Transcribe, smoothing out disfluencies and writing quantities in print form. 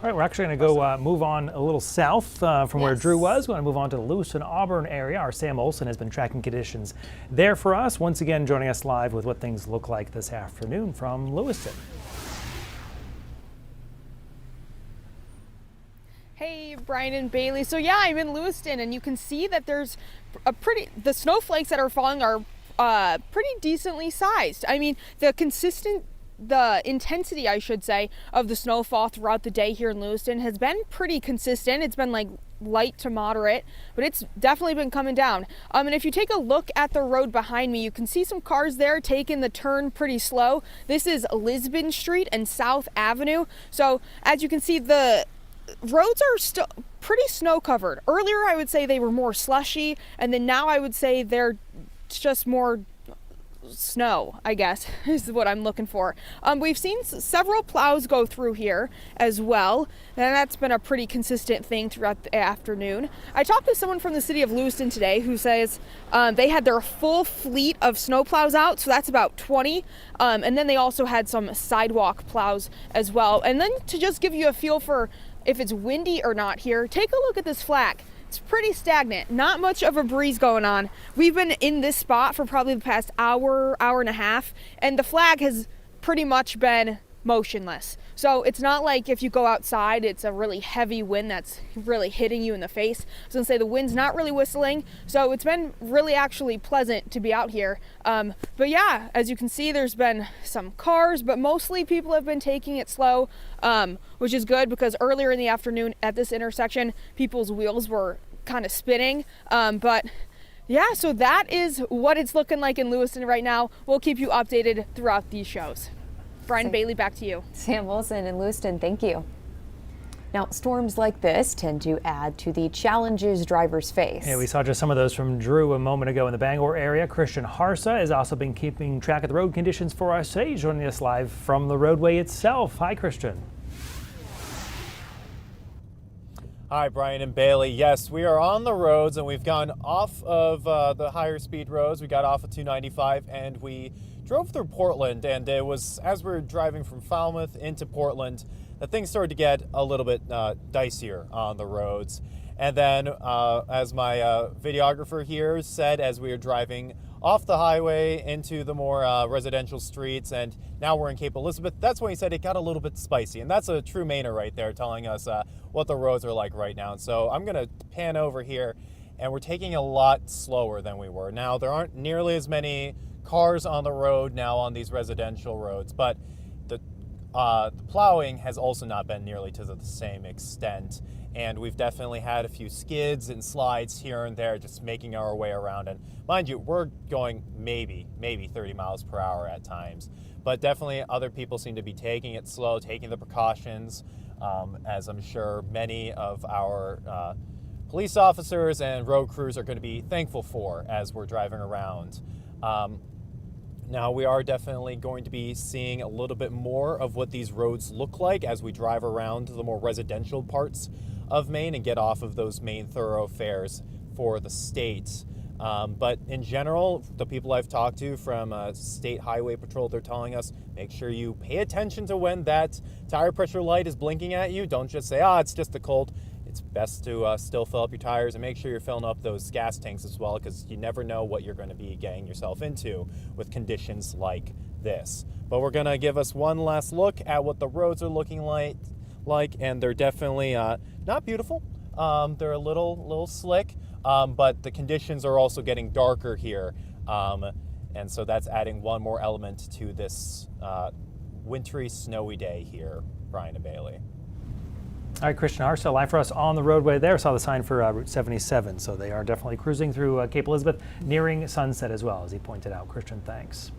All right, we're actually going to go move on a little south from where Drew was. We're going to move on to the Lewiston, Auburn area. Our Sam Olsen has been tracking conditions there for us. Once again, joining us live with what things look like this afternoon from Lewiston. Hey, Brian and Bailey. So yeah, I'm in Lewiston, and you can see that there's the snowflakes that are falling are pretty decently sized. I mean, the intensity, I should say, of the snowfall throughout the day here in Lewiston has been pretty consistent. It's been like light to moderate, but it's definitely been coming down. And if you take a look at the road behind me, you can see some cars there taking the turn pretty slow. This is Lisbon Street and South Avenue. So as you can see, the roads are still pretty snow covered. Earlier, I would say they were more slushy, and then now I would say they're just more snow, I guess, is what I'm looking for. We've seen several plows go through here as well, and that's been a pretty consistent thing throughout the afternoon. I talked to someone from the city of Lewiston today who says they had their full fleet of snow plows out, so that's about 20, and then they also had some sidewalk plows as well. And then to just give you a feel for if it's windy or not here, take a look at this flag. It's pretty stagnant, not much of a breeze going on. We've been in this spot for probably the past hour and a half, and the flag has pretty much been motionless. So it's not like if you go outside, it's a really heavy wind that's really hitting you in the face. I was gonna say the wind's not really whistling, so it's been really actually pleasant to be out here. But yeah, as you can see, there's been some cars, but mostly people have been taking it slow, which is good because earlier in the afternoon at this intersection, people's wheels were kind of spinning. But yeah, so that is what it's looking like in Lewiston right now. We'll keep you updated throughout these shows. Brian Bailey, back to you. Sam Olsen in Lewiston, thank you. Now, storms like this tend to add to the challenges drivers face. Yeah, we saw just some of those from Drew a moment ago in the Bangor area. Christian Harsa has also been keeping track of the road conditions for us today, joining us live from the roadway itself. Hi, Christian. Hi, Brian and Bailey. Yes, we are on the roads, and we've gone off of the higher speed roads. We got off of 295, and we drove through Portland, and it was as we were driving from Falmouth into Portland that things started to get a little bit dicier on the roads. And then, as my videographer here said, as we were driving off the highway into the more residential streets, and now we're in Cape Elizabeth, that's when he said it got a little bit spicy. And that's a true Mainer right there telling us what the roads are like right now. And so I'm going to pan over here, and we're taking a lot slower than we were. Now, there aren't nearly as many cars on the road now on these residential roads, but the plowing has also not been nearly to the same extent, and we've definitely had a few skids and slides here and there just making our way around. And mind you, we're going maybe 30 miles per hour at times, but definitely other people seem to be taking it slow, taking the precautions, as I'm sure many of our police officers and road crews are going to be thankful for as we're driving around. Now, we are definitely going to be seeing a little bit more of what these roads look like as we drive around the more residential parts of Maine and get off of those main thoroughfares for the state. But in general, the people I've talked to from State Highway Patrol, they're telling us, make sure you pay attention to when that tire pressure light is blinking at you. Don't just say, it's just the cold. It's best to still fill up your tires and make sure you're filling up those gas tanks as well, because you never know what you're going to be getting yourself into with conditions like this. But we're going to give us one last look at what the roads are looking like, and they're definitely not beautiful. They're a little slick, but the conditions are also getting darker here, and so that's adding one more element to this wintry, snowy day here. Brian and Bailey. All right, Christian Harsa, live for us on the roadway there. Saw the sign for Route 77, so they are definitely cruising through Cape Elizabeth, nearing sunset as well, as he pointed out. Christian, thanks.